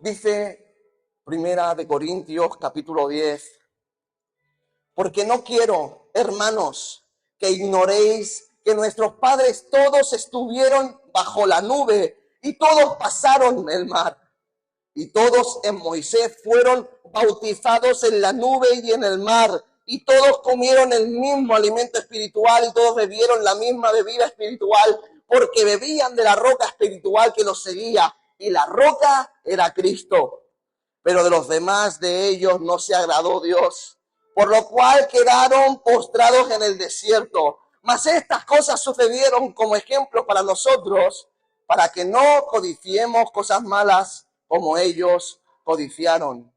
Dice Primera de Corintios, capítulo 10, porque no quiero, hermanos, que ignoréis que nuestros padres todos estuvieron bajo la nube y todos pasaron el mar. Y todos en Moisés fueron bautizados en la nube y en el mar. Y todos comieron el mismo alimento espiritual y todos bebieron la misma bebida espiritual, porque bebían de la roca espiritual que los seguía. Y la roca era Cristo. Pero de los demás de ellos no se agradó Dios, por lo cual quedaron postrados en el desierto. Mas estas cosas sucedieron como ejemplo para nosotros, para que no codiciemos cosas malas como ellos codiciaron.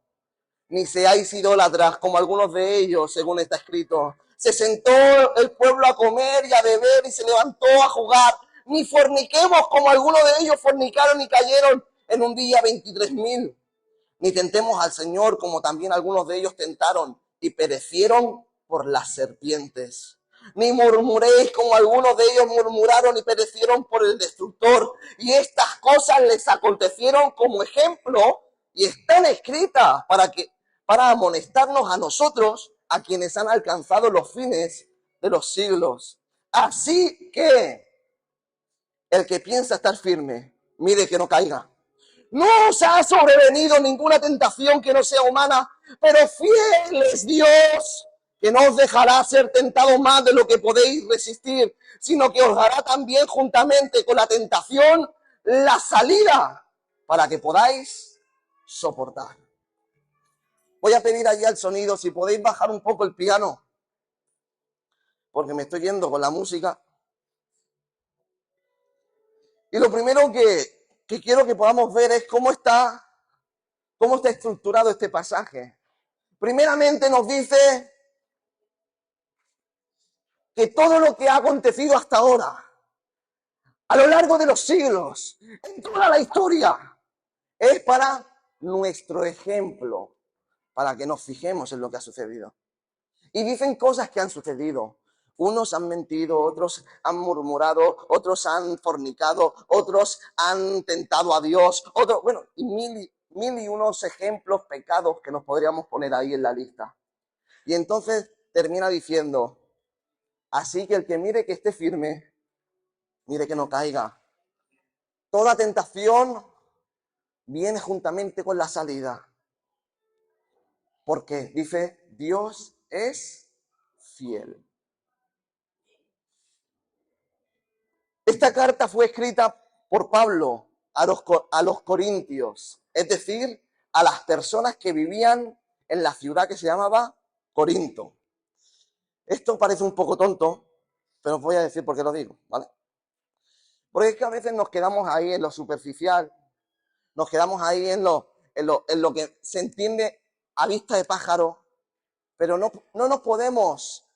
Ni seáis idólatras como algunos de ellos, según está escrito. Se sentó el pueblo a comer y a beber y se levantó a jugar. Ni forniquemos como algunos de ellos fornicaron y cayeron en un día 23,000. Ni tentemos al Señor como también algunos de ellos tentaron y perecieron por las serpientes. Ni murmuréis como algunos de ellos murmuraron y perecieron por el destructor. Y estas cosas les acontecieron como ejemplo y están escritas para amonestarnos a nosotros, a quienes han alcanzado los fines de los siglos. Así que el que piensa estar firme, mire que no caiga. No os ha sobrevenido ninguna tentación que no sea humana, pero fiel es Dios, que no os dejará ser tentado más de lo que podéis resistir, sino que os dará también juntamente con la tentación la salida para que podáis soportar. Voy a pedir allí al sonido si podéis bajar un poco el piano, porque me estoy yendo con la música. Y lo primero que quiero que podamos ver es cómo está estructurado este pasaje. Primeramente nos dice que todo lo que ha acontecido hasta ahora, a lo largo de los siglos, en toda la historia, es para nuestro ejemplo, para que nos fijemos en lo que ha sucedido. Y dicen cosas que han sucedido. Unos han mentido, otros han murmurado, otros han fornicado, otros han tentado a Dios, otros, bueno, y mil y unos ejemplos, pecados que nos podríamos poner ahí en la lista. Y entonces termina diciendo, así que el que mire que esté firme, mire que no caiga. Toda tentación viene juntamente con la salida. Porque dice, Dios es fiel. Esta carta fue escrita por Pablo a los corintios, es decir, a las personas que vivían en la ciudad que se llamaba Corinto. Esto parece un poco tonto, pero os voy a decir por qué lo digo, ¿vale? Porque es que a veces nos quedamos ahí en lo superficial, nos quedamos ahí en lo que se entiende a vista de pájaro, pero no nos podemos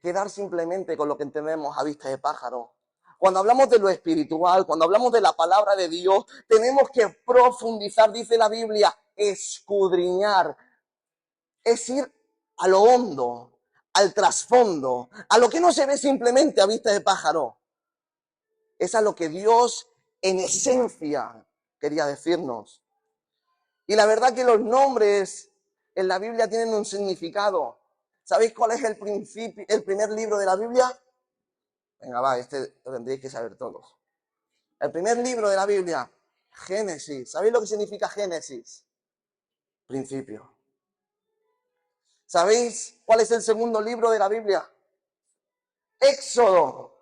quedar simplemente con lo que entendemos a vista de pájaro. Cuando hablamos de lo espiritual, cuando hablamos de la palabra de Dios, tenemos que profundizar, dice la Biblia, escudriñar. Es ir a lo hondo, al trasfondo, a lo que no se ve simplemente a vista de pájaro. Es a lo que Dios en esencia quería decirnos. Y la verdad que los nombres en la Biblia tienen un significado. ¿Sabéis cuál es el primer libro de la Biblia? Venga, va, este lo tendréis que saber todos. El primer libro de la Biblia, Génesis. ¿Sabéis lo que significa Génesis? Principio. ¿Sabéis cuál es el segundo libro de la Biblia? Éxodo.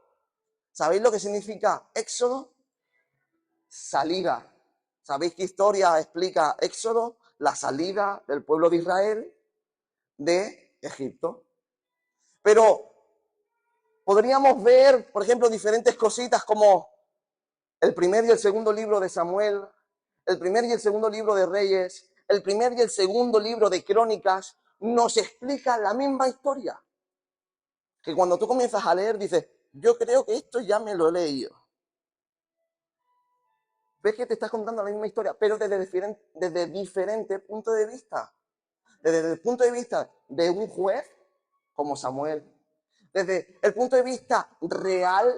¿Sabéis lo que significa Éxodo? Salida. ¿Sabéis qué historia explica Éxodo? La salida del pueblo de Israel de Egipto. Pero podríamos ver, por ejemplo, diferentes cositas como el primer y el segundo libro de Samuel, el primer y el segundo libro de Reyes, el primer y el segundo libro de Crónicas, nos explica la misma historia. Que cuando tú comienzas a leer, dices, yo creo que esto ya me lo he leído. Ves que te estás contando la misma historia, pero desde diferentes puntos de vista. Desde el punto de vista de un juez, como Samuel, desde el punto de vista real,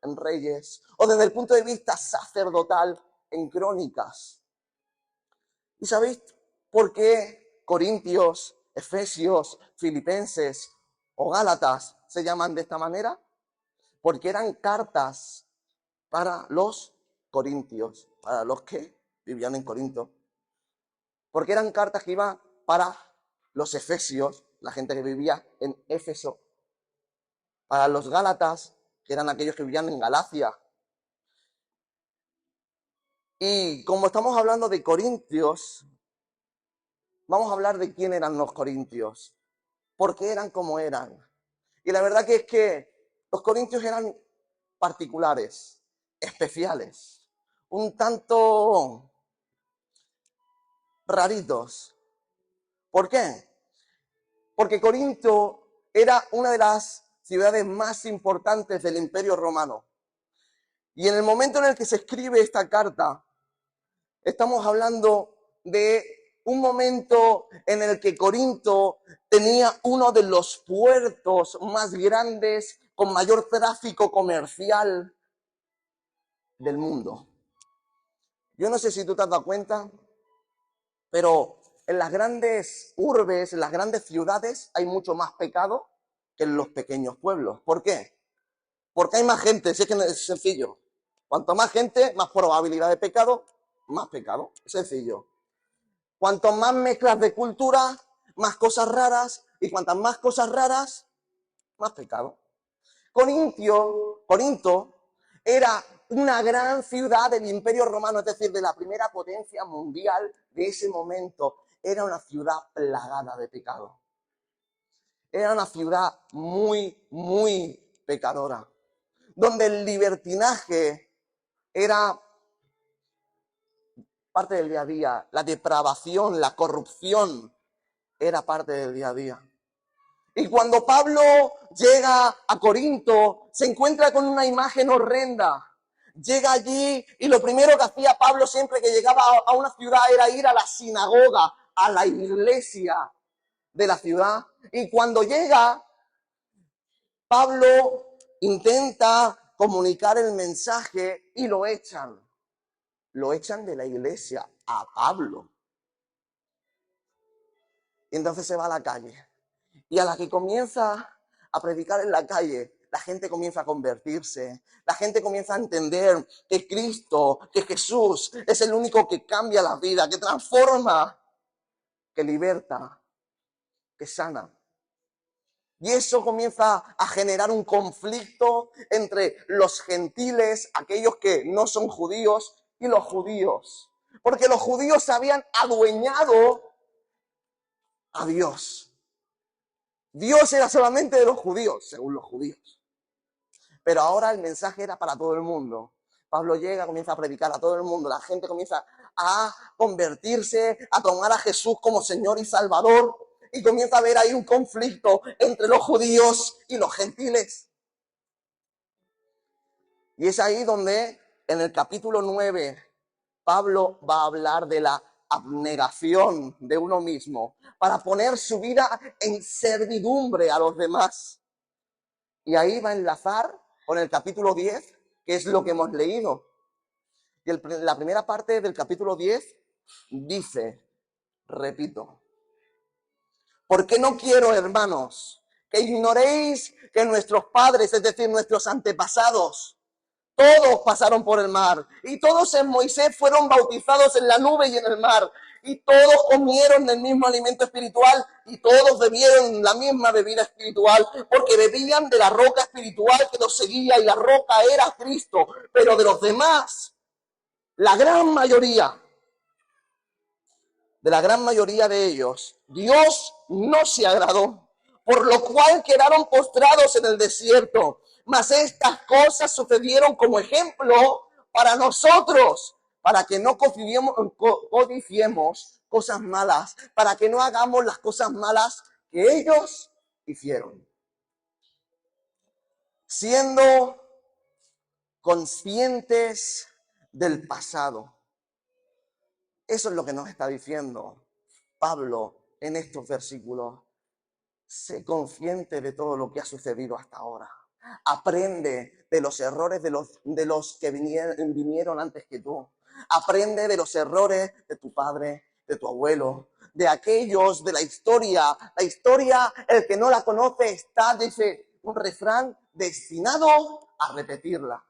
en Reyes, o desde el punto de vista sacerdotal, en Crónicas. ¿Y sabéis por qué Corintios, Efesios, Filipenses o Gálatas se llaman de esta manera? Porque eran cartas para los corintios, para los que vivían en Corinto. Porque eran cartas que iban para los efesios, la gente que vivía en Éfeso, para los gálatas, que eran aquellos que vivían en Galacia. Y como estamos hablando de corintios, vamos a hablar de quién eran los corintios, por qué eran como eran. Y la verdad que es que los corintios eran particulares, especiales, un tanto raritos. ¿Por qué? Porque Corinto era una de las ciudades más importantes del Imperio Romano. Y en el momento en el que se escribe esta carta, estamos hablando de un momento en el que Corinto tenía uno de los puertos más grandes, con mayor tráfico comercial del mundo. Yo no sé si tú te has dado cuenta, pero en las grandes urbes, en las grandes ciudades, hay mucho más pecado que en los pequeños pueblos. ¿Por qué? Porque hay más gente, si es que es sencillo. Cuanto más gente, más probabilidad de pecado, más pecado, sencillo. Cuanto más mezclas de cultura, más cosas raras, y cuantas más cosas raras, más pecado. Corinto era una gran ciudad del Imperio Romano, es decir, de la primera potencia mundial de ese momento. Era una ciudad plagada de pecado. Era una ciudad muy, muy pecadora, donde el libertinaje era parte del día a día, la depravación, la corrupción era parte del día a día. Y cuando Pablo llega a Corinto, se encuentra con una imagen horrenda. Llega allí y lo primero que hacía Pablo siempre que llegaba a una ciudad era ir a la sinagoga, a la iglesia de la ciudad. Y cuando llega, Pablo intenta comunicar el mensaje y lo echan. Lo echan de la iglesia a Pablo. Y entonces se va a la calle. Y a la que comienza a predicar en la calle, la gente comienza a convertirse. La gente comienza a entender que Cristo, que Jesús es el único que cambia la vida, que transforma, que liberta, que sana. Y eso comienza a generar un conflicto entre los gentiles, aquellos que no son judíos, y los judíos. Porque los judíos se habían adueñado a Dios. Dios era solamente de los judíos, según los judíos. Pero ahora el mensaje era para todo el mundo. Pablo llega, comienza a predicar a todo el mundo. La gente comienza a convertirse, a tomar a Jesús como Señor y Salvador. Y comienza a haber ahí un conflicto entre los judíos y los gentiles. Y es ahí donde, en el capítulo 9, Pablo va a hablar de la abnegación de uno mismo para poner su vida en servidumbre a los demás. Y ahí va a enlazar con el capítulo 10, que es lo que hemos leído. Y la primera parte del capítulo 10 dice, repito, porque no quiero, hermanos, que ignoréis que nuestros padres, es decir, nuestros antepasados, todos pasaron por el mar y todos en Moisés fueron bautizados en la nube y en el mar y todos comieron del mismo alimento espiritual y todos bebieron la misma bebida espiritual porque bebían de la roca espiritual que los seguía y la roca era Cristo. Pero de los demás, la gran mayoría de ellos, Dios no se agradó, por lo cual quedaron postrados en el desierto. Mas estas cosas sucedieron como ejemplo para nosotros, para que no codiciemos cosas malas, para que no hagamos las cosas malas que ellos hicieron. Siendo conscientes del pasado. Eso es lo que nos está diciendo Pablo en estos versículos. Sé consciente de todo lo que ha sucedido hasta ahora. Aprende de los errores de los que vinieron antes que tú. Aprende de los errores de tu padre de tu abuelo, de aquellos de la historia. La historia, el que no la conoce está, dice un refrán, destinado a repetirla.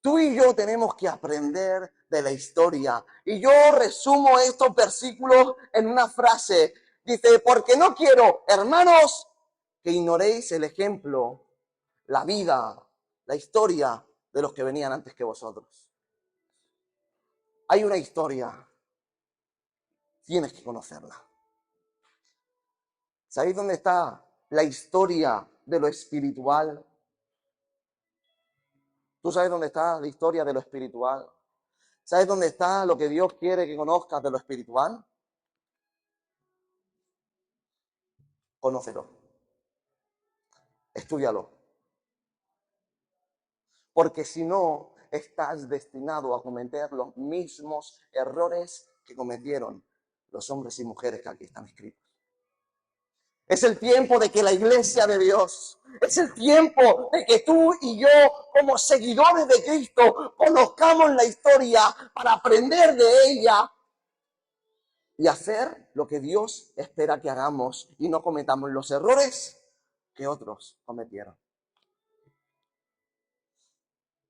Tú y yo tenemos que aprender de la historia. Y yo resumo estos versículos en una frase. Dice, porque no quiero, hermanos, que ignoréis el ejemplo, la vida, la historia de los que venían antes que vosotros. Hay una historia, tienes que conocerla. ¿Sabéis dónde está la historia de lo espiritual? ¿Tú sabes dónde está la historia de lo espiritual? ¿Sabes dónde está lo que Dios quiere que conozcas de lo espiritual? Conócelo, estúdialo. Porque si no, estás destinado a cometer los mismos errores que cometieron los hombres y mujeres que aquí están escritos. Es el tiempo de que la iglesia de Dios, es el tiempo de que tú y yo, como seguidores de Cristo, conozcamos la historia para aprender de ella y hacer lo que Dios espera que hagamos y no cometamos los errores que otros cometieron.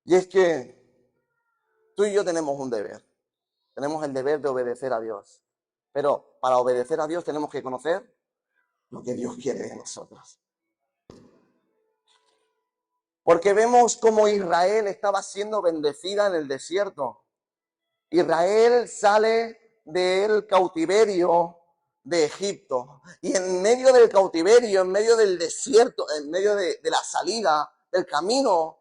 Y es que tú y yo tenemos un deber. Tenemos el deber de obedecer a Dios. Pero para obedecer a Dios tenemos que conocer lo que Dios quiere de nosotros. Porque vemos cómo Israel estaba siendo bendecida en el desierto. Israel sale del cautiverio de Egipto. Y en medio del cautiverio, en medio del desierto, en medio de la salida, del camino,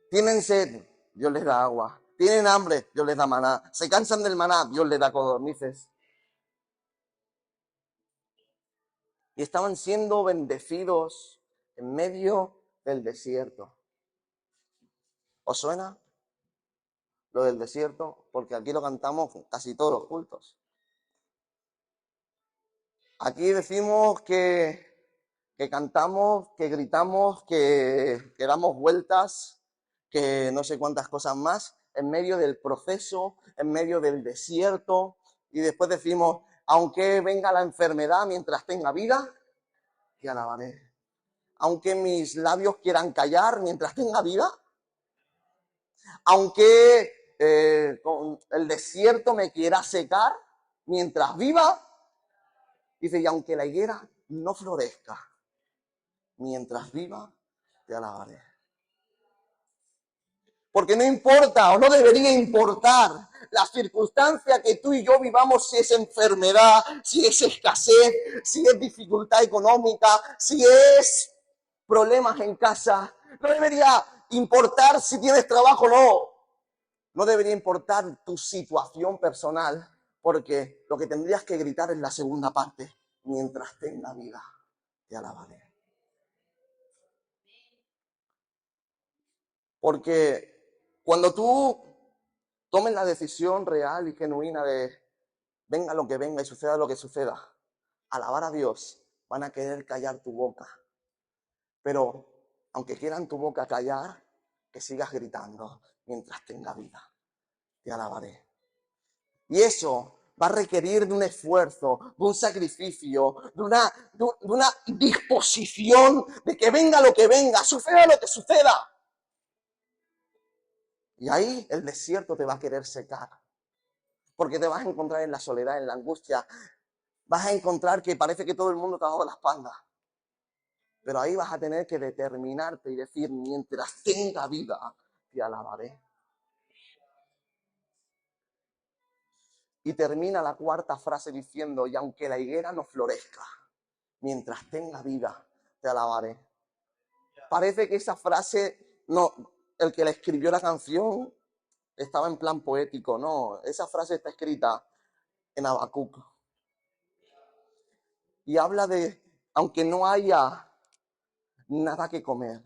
tienen sed, Dios les da agua. Tienen hambre, Dios les da maná. Se cansan del maná, Dios les da codornices. Y estaban siendo bendecidos en medio del desierto. ¿Os suena lo del desierto? Porque aquí lo cantamos casi todos los cultos. Aquí decimos que cantamos, que gritamos, que damos vueltas, que no sé cuántas cosas más, en medio del proceso, en medio del desierto. Y después decimos, aunque venga la enfermedad mientras tenga vida, te alabaré. Aunque mis labios quieran callar mientras tenga vida, aunque con el desierto me quiera secar mientras viva, dice, y aunque la higuera no florezca, mientras viva, te alabaré. Porque no importa o no debería importar la circunstancia que tú y yo vivamos, si es enfermedad, si es escasez, si es dificultad económica, si es problemas en casa. No debería importar si tienes trabajo o no. No debería importar tu situación personal, porque lo que tendrías que gritar es la segunda parte. Mientras tenga vida, te alabaré. Porque cuando tú tomes la decisión real y genuina de venga lo que venga y suceda lo que suceda, alabar a Dios, van a querer callar tu boca. Pero aunque quieran tu boca callar, que sigas gritando mientras tenga vida. Te alabaré. Y eso va a requerir de un esfuerzo, de un sacrificio, de una disposición de que venga lo que venga, suceda lo que suceda. Y ahí el desierto te va a querer secar. Porque te vas a encontrar en la soledad, en la angustia. Vas a encontrar que parece que todo el mundo te ha dado la espalda. Pero ahí vas a tener que determinarte y decir, mientras tenga vida, te alabaré. Y termina la cuarta frase diciendo, y aunque la higuera no florezca, mientras tenga vida, te alabaré. Parece que esa frase, no, el que la escribió la canción estaba en plan poético, no, esa frase está escrita en Habacuc. Y habla de, aunque no haya nada que comer,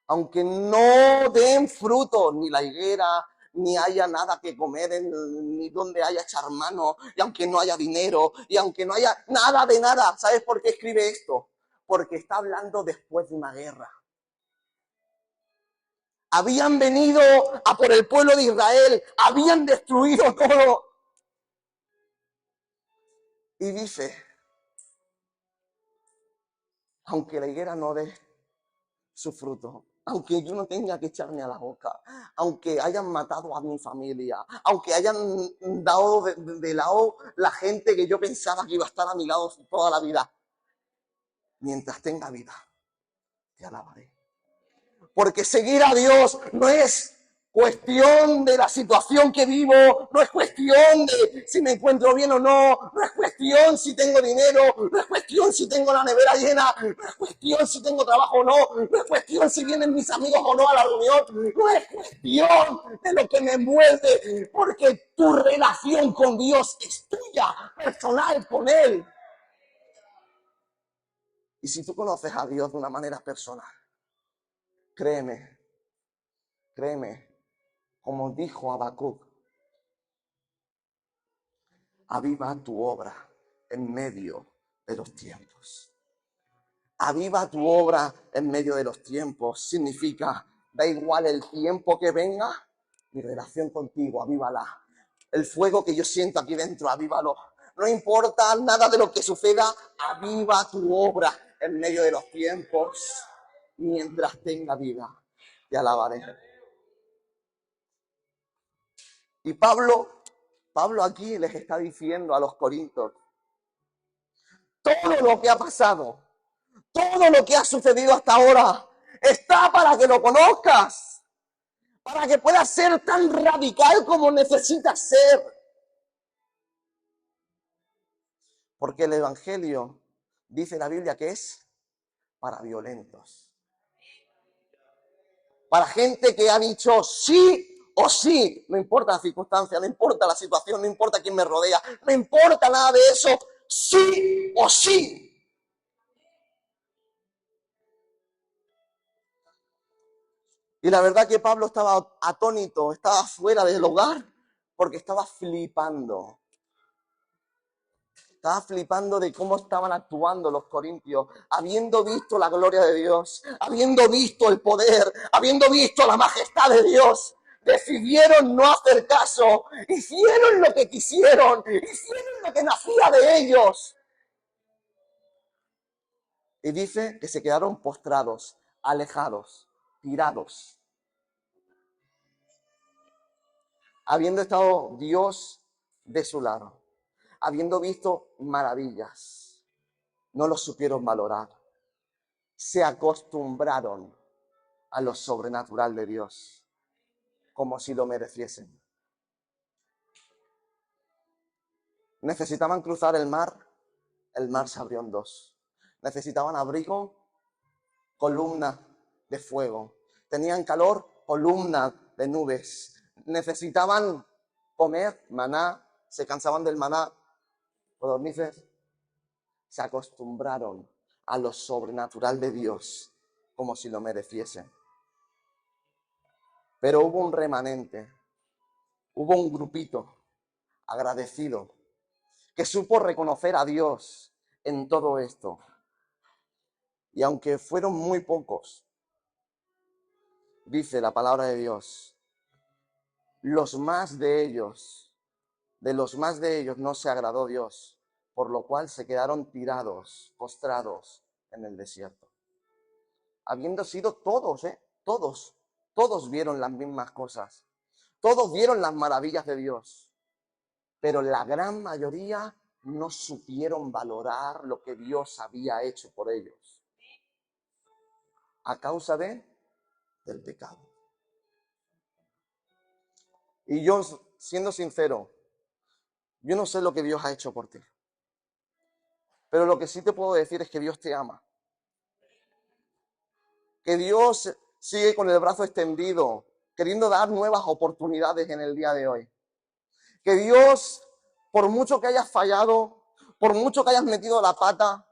aunque no den fruto ni la higuera, ni haya nada que comer, ni donde haya echar mano, y aunque no haya dinero, y aunque no haya nada de nada. ¿Sabes por qué escribe esto? Porque está hablando después de una guerra. habían venido a por el pueblo de Israel, habían destruido todo. Y dice, aunque la higuera no dé su fruto, aunque yo no tenga que echarme a la boca, aunque hayan matado a mi familia, aunque hayan dado de lado la gente que yo pensaba que iba a estar a mi lado toda la vida, mientras tenga vida, te alabaré. Porque seguir a Dios no es cuestión de la situación que vivo, no es cuestión de si me encuentro bien o no, no es cuestión si tengo dinero, no es cuestión si tengo la nevera llena, no es cuestión si tengo trabajo o no, no es cuestión si vienen mis amigos o no a la reunión, no es cuestión de lo que me envuelve, porque tu relación con Dios es tuya, personal con Él. Y si tú conoces a Dios de una manera personal, créeme, créeme, como dijo Habacuc, aviva tu obra en medio de los tiempos. Aviva tu obra en medio de los tiempos. Significa, da igual el tiempo que venga, mi relación contigo, avívala. El fuego que yo siento aquí dentro, avívalo. No importa nada de lo que suceda, aviva tu obra en medio de los tiempos. Mientras tenga vida, te alabaré. Y Pablo aquí les está diciendo a los corintios, todo lo que ha pasado, todo lo que ha sucedido hasta ahora, está para que lo conozcas, para que puedas ser tan radical como necesitas ser. Porque el Evangelio, dice la Biblia, que es para violentos. Para gente que ha dicho sí o sí, no importa la circunstancia, no importa la situación, no importa quién me rodea, no importa nada de eso, sí o sí. Y la verdad que Pablo estaba atónito, estaba fuera del hogar, porque estaba flipando. Estaba flipando de cómo estaban actuando los corintios, habiendo visto la gloria de Dios, habiendo visto el poder, habiendo visto la majestad de Dios. Decidieron no hacer caso, hicieron lo que quisieron, hicieron lo que nacía de ellos. Y dice que se quedaron postrados, alejados, tirados. Habiendo estado Dios de su lado, habiendo visto maravillas, no lo supieron valorar. Se acostumbraron a lo sobrenatural de Dios, como si lo mereciesen. Necesitaban cruzar el mar se abrió en dos. Necesitaban abrigo, columna de fuego. Tenían calor, columna de nubes. Necesitaban comer maná, se cansaban del maná, codornices. Se acostumbraron a lo sobrenatural de Dios, como si lo mereciesen. Pero hubo un remanente, hubo un grupito agradecido que supo reconocer a Dios en todo esto. Y aunque fueron muy pocos, dice la palabra de Dios, de los más de ellos no se agradó Dios, por lo cual se quedaron tirados, postrados en el desierto. Habiendo sido todos, todos vieron las mismas cosas, todos vieron las maravillas de Dios, pero la gran mayoría no supieron valorar lo que Dios había hecho por ellos, a causa del pecado. Y yo, siendo sincero, yo no sé lo que Dios ha hecho por ti, pero lo que sí te puedo decir es que Dios te ama, que Dios sigue con el brazo extendido, queriendo dar nuevas oportunidades en el día de hoy. Que Dios, por mucho que hayas fallado, por mucho que hayas metido la pata,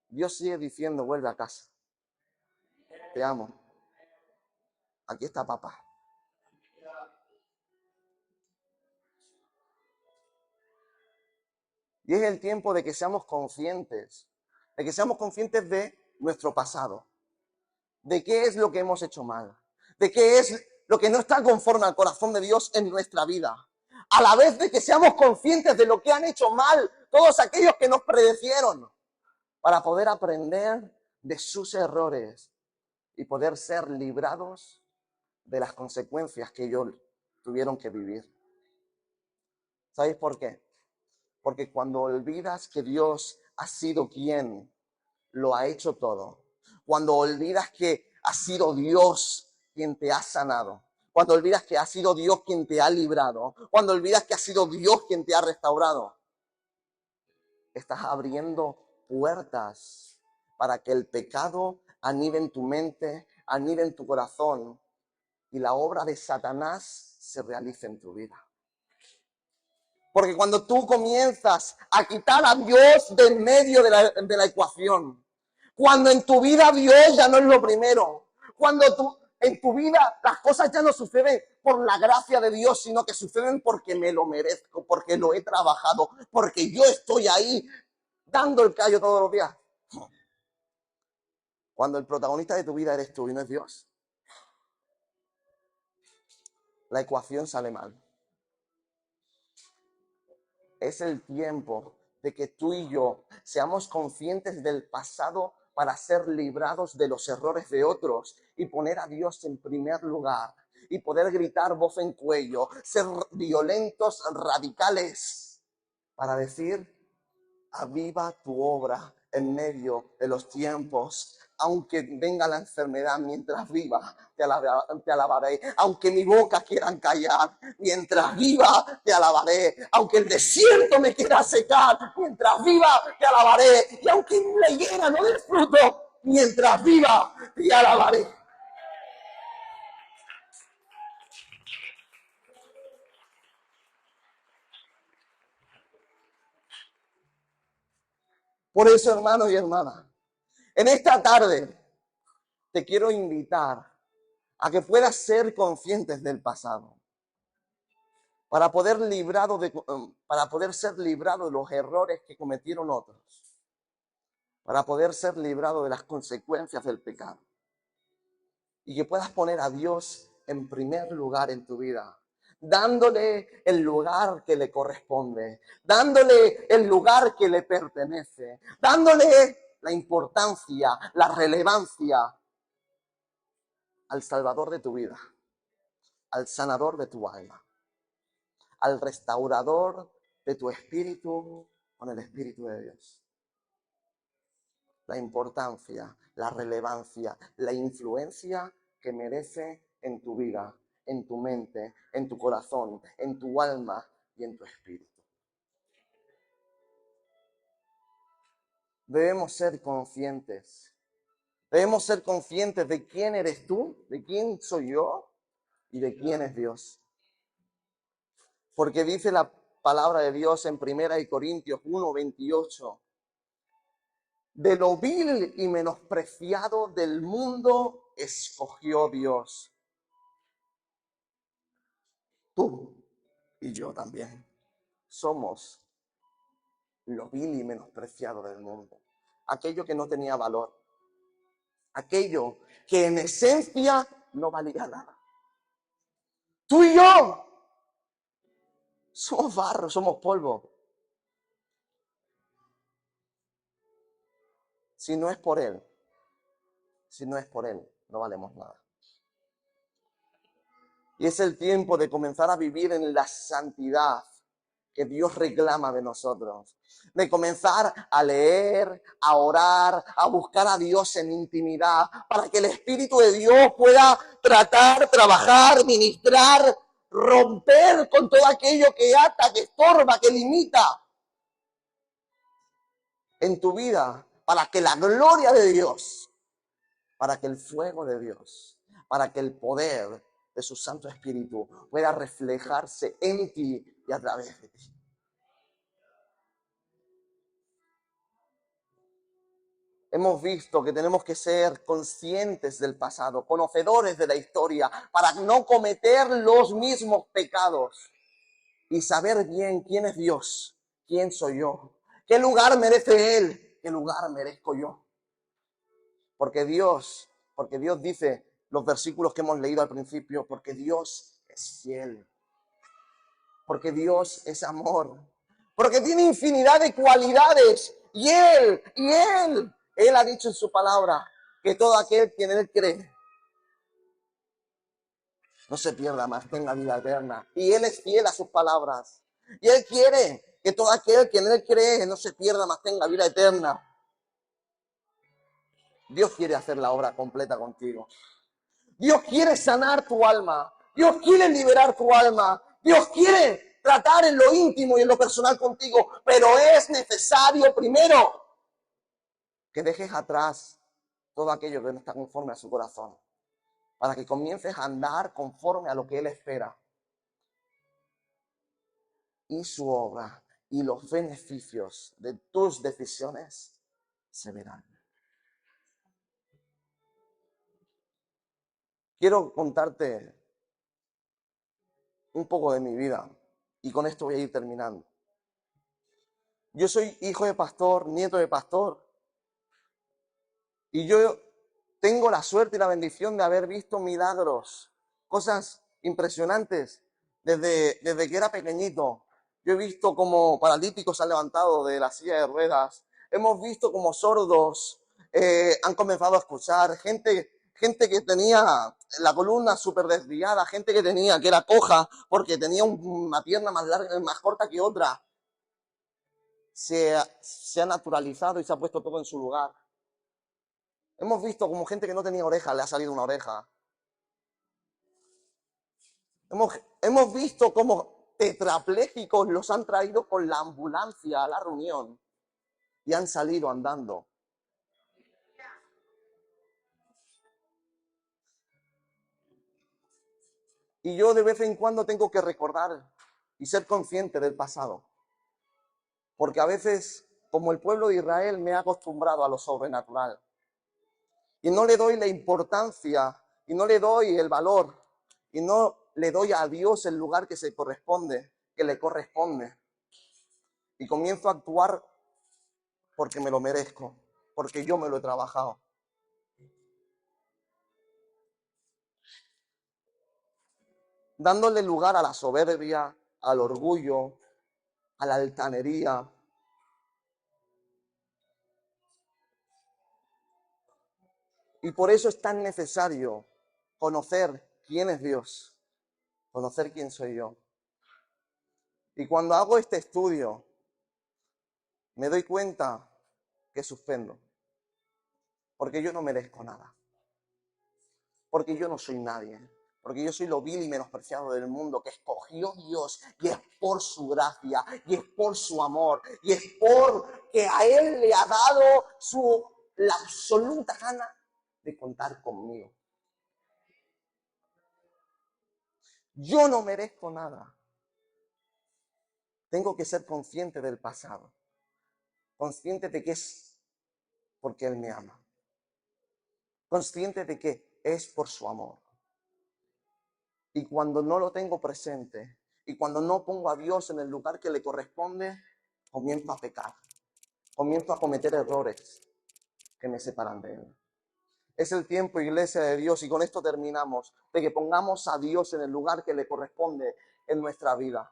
Dios sigue diciendo, vuelve a casa. Te amo. Aquí está papá. Y es el tiempo de que seamos conscientes, de nuestro pasado, de qué es lo que hemos hecho mal, de qué es lo que no está conforme al corazón de Dios en nuestra vida. A la vez de que seamos conscientes de lo que han hecho mal todos aquellos que nos predecieron, para poder aprender de sus errores y poder ser librados de las consecuencias que ellos tuvieron que vivir. ¿Sabéis por qué? Porque cuando olvidas que Dios ha sido quien lo ha hecho todo, cuando olvidas que ha sido Dios quien te ha sanado, cuando olvidas que ha sido Dios quien te ha librado, cuando olvidas que ha sido Dios quien te ha restaurado, estás abriendo puertas para que el pecado anide en tu mente, anide en tu corazón y la obra de Satanás se realice en tu vida. Porque cuando tú comienzas a quitar a Dios de en medio de la ecuación, cuando en tu vida Dios ya no es lo primero, cuando en tu vida las cosas ya no suceden por la gracia de Dios, sino que suceden porque me lo merezco, porque lo he trabajado, porque yo estoy ahí dando el callo todos los días. Cuando el protagonista de tu vida eres tú y no es Dios, la ecuación sale mal. Es el tiempo de que tú y yo seamos conscientes del pasado para ser librados de los errores de otros y poner a Dios en primer lugar y poder gritar voz en cuello, ser violentos, radicales, para decir: aviva tu obra en medio de los tiempos. Aunque venga la enfermedad, mientras viva, te alabaré. Aunque mi boca quieran callar, mientras viva, te alabaré. Aunque el desierto me quiera secar, mientras viva, te alabaré. Y aunque la higuera no dé fruto, mientras viva, te alabaré. Por eso, hermanos y hermanas, en esta tarde te quiero invitar a que puedas ser conscientes del pasado, para poder ser librado de los errores que cometieron otros, para poder ser librado de las consecuencias del pecado, y que puedas poner a Dios en primer lugar en tu vida, dándole el lugar que le corresponde, dándole el lugar que le pertenece, dándole la importancia, la relevancia al Salvador de tu vida, al sanador de tu alma, al restaurador de tu espíritu con el Espíritu de Dios. La importancia, la relevancia, la influencia que merece en tu vida, en tu mente, en tu corazón, en tu alma y en tu espíritu. Debemos ser conscientes. Debemos ser conscientes de quién eres tú, de quién soy yo y de quién es Dios. Porque dice la palabra de Dios en 1 Corintios 1:28. De lo vil y menospreciado del mundo escogió Dios. Tú y yo también somos lo vil y menospreciado del mundo. Aquello que no tenía valor. Aquello que en esencia no valía nada. Tú y yo somos barro, somos polvo. Si no es por Él, no valemos nada. Y es el tiempo de comenzar a vivir en la santidad que Dios reclama de nosotros. De comenzar a leer, a orar, a buscar a Dios en intimidad, para que el Espíritu de Dios pueda tratar, trabajar, ministrar, romper con todo aquello que ata, que estorba, que limita en tu vida, para que la gloria de Dios, para que el fuego de Dios, para que el poder de su Santo Espíritu pueda reflejarse en ti y a través de ti. Hemos visto que tenemos que ser conscientes del pasado, conocedores de la historia, para no cometer los mismos pecados y saber bien quién es Dios, quién soy yo, qué lugar merece Él, qué lugar merezco yo. Porque Dios dice, los versículos que hemos leído al principio, porque Dios es fiel, porque Dios es amor, porque tiene infinidad de cualidades. Y Él ha dicho en su palabra que todo aquel quien en Él cree no se pierda más, tenga vida eterna. Y Él es fiel a sus palabras. Y Él quiere que todo aquel quien en Él cree no se pierda más, tenga vida eterna. Dios quiere hacer la obra completa contigo. Dios quiere sanar tu alma. Dios quiere liberar tu alma. Dios quiere tratar en lo íntimo y en lo personal contigo. Pero es necesario primero que dejes atrás todo aquello que no está conforme a su corazón, para que comiences a andar conforme a lo que Él espera. Y su obra y los beneficios de tus decisiones se verán. Quiero contarte un poco de mi vida y con esto voy a ir terminando. Yo soy hijo de pastor, nieto de pastor, y yo tengo la suerte y la bendición de haber visto milagros, cosas impresionantes desde que era pequeñito. Yo he visto cómo paralíticos se han levantado de la silla de ruedas. Hemos visto cómo sordos han comenzado a escuchar. Gente que tenía la columna súper desviada, gente que era coja porque tenía una pierna más larga, más corta que otra. Se ha naturalizado y se ha puesto todo en su lugar. Hemos visto como gente que no tenía oreja le ha salido una oreja. Hemos visto cómo tetrapléjicos los han traído con la ambulancia a la reunión y han salido andando. Y yo de vez en cuando tengo que recordar y ser consciente del pasado. Porque a veces, como el pueblo de Israel, me he acostumbrado a lo sobrenatural. Y no le doy la importancia, y no le doy el valor, y no le doy a Dios el lugar que le corresponde. Y comienzo a actuar porque me lo merezco, porque yo me lo he trabajado. Dándole lugar a la soberbia, al orgullo, a la altanería. Y por eso es tan necesario conocer quién es Dios, conocer quién soy yo. Y cuando hago este estudio, me doy cuenta que suspendo, porque yo no merezco nada, porque yo no soy nadie, porque yo soy lo vil y menospreciado del mundo que escogió Dios, y es por su gracia, y es por su amor, y es porque a Él le ha dado la absoluta gana de contar conmigo. Yo no merezco nada. Tengo que ser consciente del pasado, consciente de que es porque Él me ama, consciente de que es por su amor. Y cuando no lo tengo presente, y cuando no pongo a Dios en el lugar que le corresponde, comienzo a pecar, comienzo a cometer errores que me separan de Él. Es el tiempo, iglesia de Dios, y con esto terminamos, de que pongamos a Dios en el lugar que le corresponde en nuestra vida.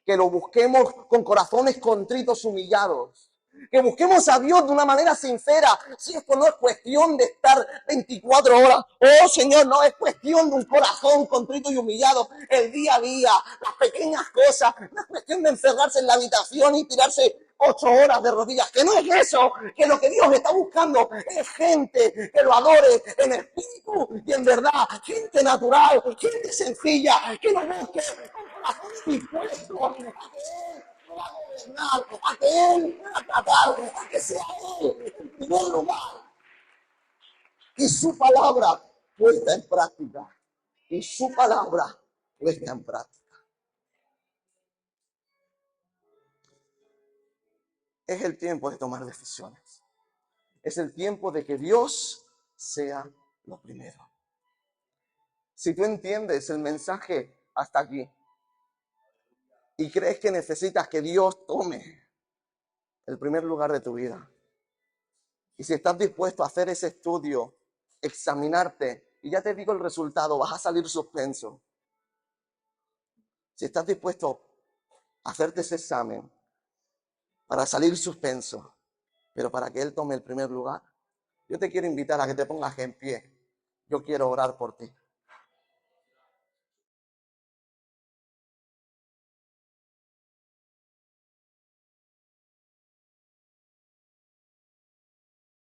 Que lo busquemos con corazones contritos, humillados. Que busquemos a Dios de una manera sincera. Si esto no es cuestión de estar 24 horas. Oh Señor, no es cuestión de un corazón contrito y humillado. El día a día, las pequeñas cosas. No es cuestión de encerrarse en la habitación y tirarse 8 horas de rodillas. Que no es eso. Que lo que Dios está buscando es gente que lo adore en espíritu y en verdad. Gente natural, gente sencilla. Que lo busque con corazón dispuesto a que Él va a gobernar, a que Él va a tratar, a que sea Él en primer lugar. Y su palabra puesta en práctica. Y su palabra puesta en práctica. Es el tiempo de tomar decisiones. Es el tiempo de que Dios sea lo primero. Si tú entiendes el mensaje hasta aquí y crees que necesitas que Dios tome el primer lugar de tu vida, y si estás dispuesto a hacer ese estudio, examinarte Y ya te digo el resultado, vas a salir suspenso. Si estás dispuesto a hacerte ese examen para salir suspenso, pero para que Él tome el primer lugar, yo te quiero invitar a que te pongas en pie. Yo quiero orar por ti.